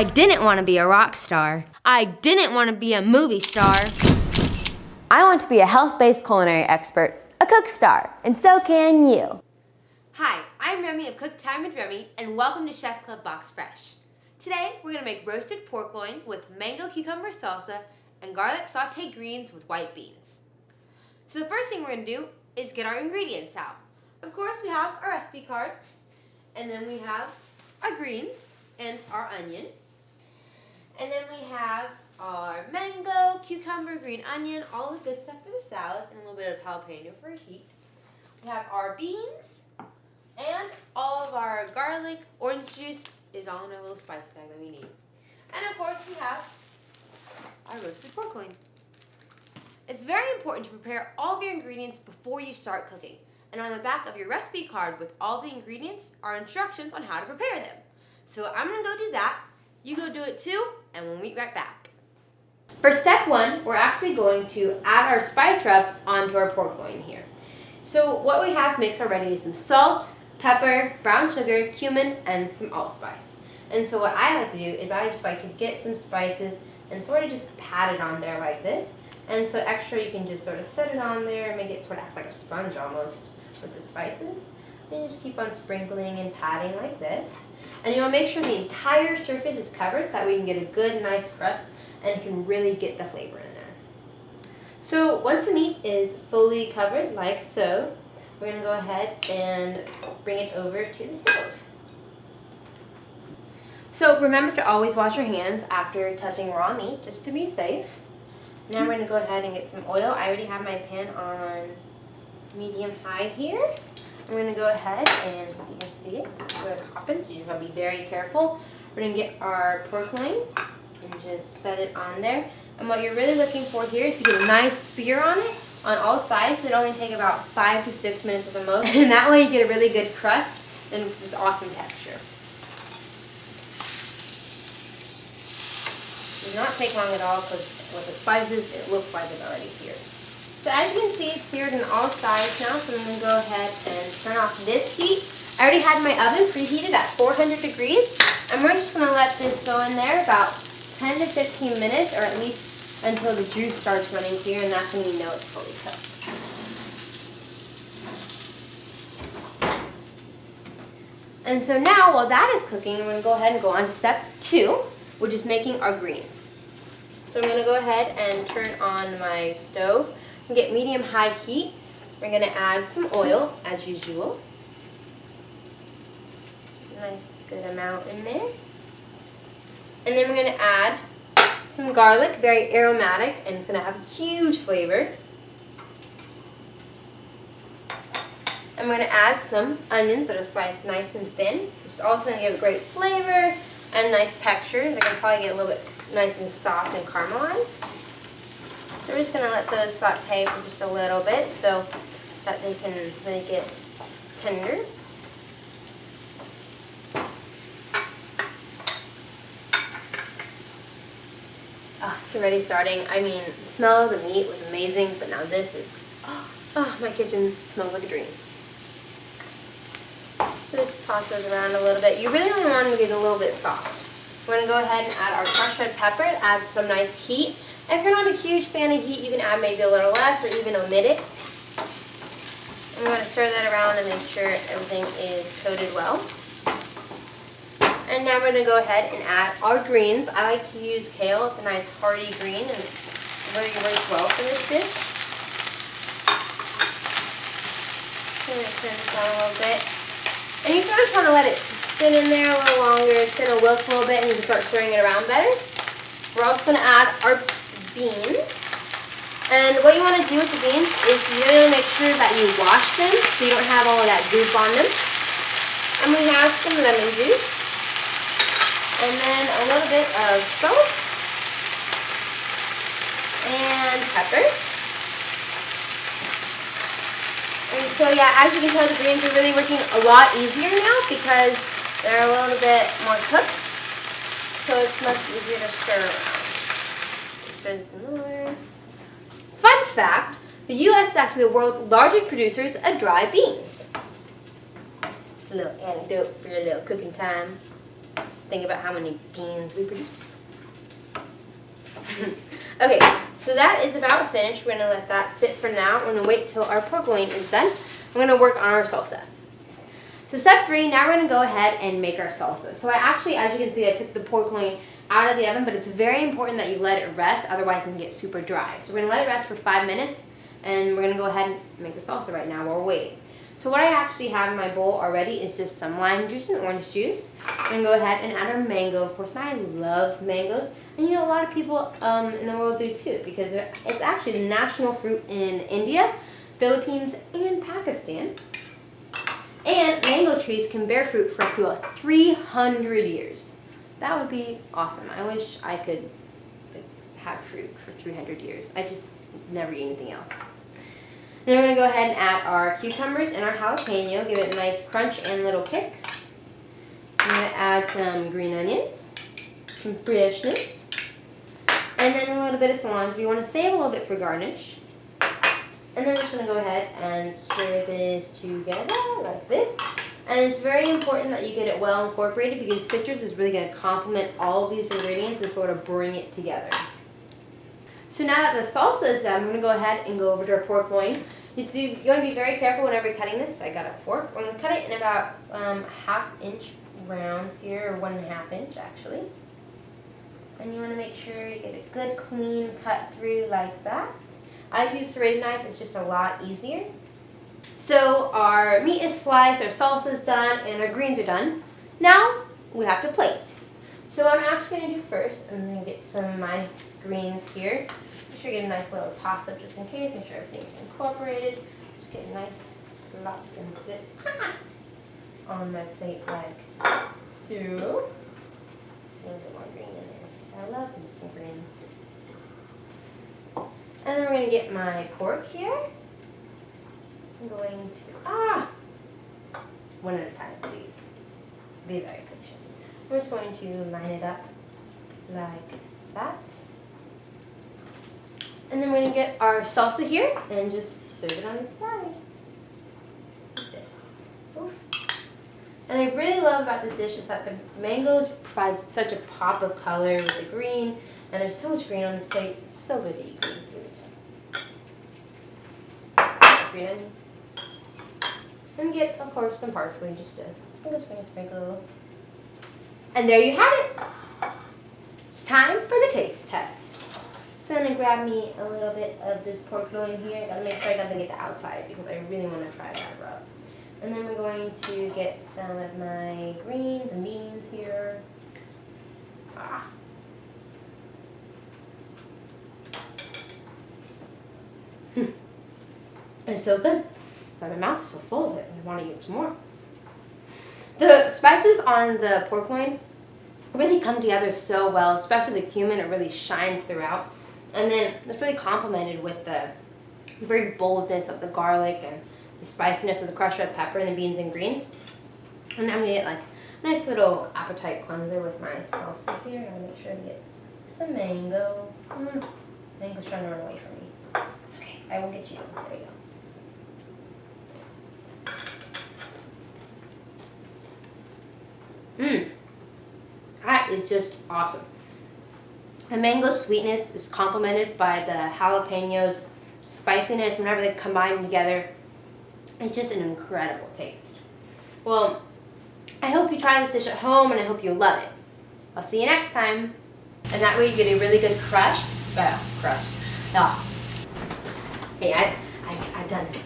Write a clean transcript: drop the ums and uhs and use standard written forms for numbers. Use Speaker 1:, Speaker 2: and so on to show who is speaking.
Speaker 1: I didn't want to be a rock star. I didn't want to be a movie star. I want to be a health-based culinary expert, a cook star, and so can you. Hi, I'm Remmi of Cook Time with Remmi, and welcome to Chef Club Box Fresh. Today, we're going to make roasted pork loin with mango cucumber salsa and garlic sauteed greens with white beans. So the first thing we're going to do is get our ingredients out. Of course, we have our recipe card, and then we have our greens and our onion. And then we have our mango, cucumber, green onion, all the good stuff for the salad, and a little bit of jalapeno for heat. We have our beans, and all of our garlic, orange juice is all in our little spice bag that we need. And of course, we have our roasted pork loin. It's very important to prepare all of your ingredients before you start cooking. And on the back of your recipe card with all the ingredients are instructions on how to prepare them. So I'm going to go do that. You go do it too, and we'll meet right back. For step one, we're actually going to add our spice rub onto our pork loin here. So what we have mixed already is some salt, pepper, brown sugar, cumin, and some allspice. And so what I like to do is I just like to get some spices and sort of just pat it on there like this. And so extra you can just sort of set it on there and make it sort of act like a sponge almost with the spices. And just keep on sprinkling and patting like this. And you want to make sure the entire surface is covered so that we can get a good nice crust and can really get the flavor in there. So once the meat is fully covered like so, we're going to go ahead and bring it over to the stove. So remember to always wash your hands after touching raw meat, just to be safe. Now we're going to go ahead and get some oil. I already have my pan on medium-high here. I'm going to go ahead and, so you can see it, go ahead and hop in, so you just want to be very careful. We're going to get our pork loin and just set it on there. And what you're really looking for here is to get a nice sear on it, on all sides. It'll only take about 5 to 6 minutes at the most. And that way you get a really good crust and it's awesome texture. It does not take long at all because with the spices, it looks like it's already seared. So as you can see, it's seared on all sides now, so I'm going to go ahead and turn off this heat. I already had my oven preheated at 400 degrees, and we're just going to let this go in there about 10 to 15 minutes, or at least until the juice starts running clear, and that's when you know it's fully cooked. And so now, while that is cooking, I'm going to go ahead and go on to step 2, which is making our greens. So I'm going to go ahead and turn on my stove and get medium-high heat. We're going to add some oil, as usual. Nice, good amount in there. And then we're going to add some garlic, very aromatic, and it's going to have a huge flavor. And we're going to add some onions that are sliced nice and thin. It's also going to give a great flavor and nice texture. They're going to probably get a little bit nice and soft and caramelized. So we're just going to let those saute for just a little bit so that they can really get tender. Oh, it's already starting. I mean, the smell of the meat was amazing, but now this is, oh, my kitchen smells like a dream. So just toss those around a little bit. You really only want them to get a little bit soft. We're going to go ahead and add our crushed red pepper, add some nice heat. And if you're not a huge fan of heat, you can add maybe a little less or even omit it. I'm going to stir that around and make sure everything is coated well. And now we're going to go ahead and add our greens. I like to use kale. It's a nice hearty green and it really works well for this dish. I'm going to turn this on a little bit. And you sort of want to let it sit in there a little longer. It's going to wilt a little bit and you can start stirring it around better. We're also going to add our beans. And what you want to do with the beans is you really want to make sure that you wash them so you don't have all of that goop on them. And we have some lemon juice. And then a little bit of salt. And pepper. And so yeah, as you can tell, the greens are really working a lot easier now because they're a little bit more cooked. So it's much easier to stir around. Stir some more. Fun fact, the U.S. is actually the world's largest producers of dry beans. Just a little anecdote for your little cooking time. Just think about how many beans we produce. Okay, so that is about finished. We're gonna let that sit for now. We're gonna wait till our pork loin is done. We're gonna work on our salsa. So step 3, now we're gonna go ahead and make our salsa. So I actually, as you can see, I took the pork loin out of the oven, but it's very important that you let it rest, otherwise it can get super dry. So we're gonna let it rest for 5 minutes, and we're gonna go ahead and make the salsa right now while we're waiting. So what I actually have in my bowl already is just some lime juice and orange juice. I'm gonna go ahead and add our mango. Of course, now I love mangoes. And you know, a lot of people in the world do too, because it's actually the national fruit in India, Philippines, and Pakistan. And mango trees can bear fruit for up to 300 years. That would be awesome. I wish I could have fruit for 300 years. I just never eat anything else. Then we're going to go ahead and add our cucumbers and our jalapeno, give it a nice crunch and little kick. I'm going to add some green onions, some freshness, and then a little bit of cilantro. You want to save a little bit for garnish. And then we're just going to go ahead and stir this together like this. And it's very important that you get it well incorporated, because citrus is really going to complement all of these ingredients and sort of bring it together. So now that the salsa is done, I'm going to go ahead and go over to our pork loin. You're going to be very careful whenever you're cutting this. So I got a fork. I'm going to cut it in about 1/2 inch rounds here, or 1.5 inch actually. And you want to make sure you get a good clean cut through like that. I've used a serrated knife, it's just a lot easier. So our meat is sliced, our salsa is done, and our greens are done. Now we have to plate. So what I'm actually going to do first, I'm going to get some of my greens here. Make sure you get a nice little toss up just in case. Make sure everything's incorporated. Just get a nice flop and put it on my plate like so. A little bit more green in there. I love some greens. And then we're going to get my pork here. I'm going to, one at a time, please. Be very patient. I'm just going to line it up like that. And then we're going to get our salsa here and just serve it on the side. Like this. Oof. And I really love about this dish is that the mangoes provide such a pop of color with the green, and there's so much green on this plate. It's so good to eat green foods. Green onion. And get, of course, some parsley, just to sprinkle. And there you have it. It's time for the taste test. So I'm going to grab me a little bit of this pork loin here. Gotta make sure I gotta get the outside, because I really want to try that rub. And then we're going to get some of my greens and beans here. It's so good. But my mouth is so full of it, and I want to eat some more. The spices on the pork loin really come together so well, especially the cumin. It really shines throughout. And then it's really complemented with the very boldness of the garlic and the spiciness of the crushed red pepper and the beans and greens. And I'm going to get like a nice little appetite cleanser with my salsa here. I'm going to make sure to get some mango. Mango's trying to run away from me. It's okay. I will get you. There you go. That is just awesome. The mango sweetness is complemented by the jalapenos spiciness. Whenever they combine together, it's just an incredible taste. Well, I hope you try this dish at home, and I hope you love it. I'll see you next time. And that way you get a really good crushed. Hey, I've done this.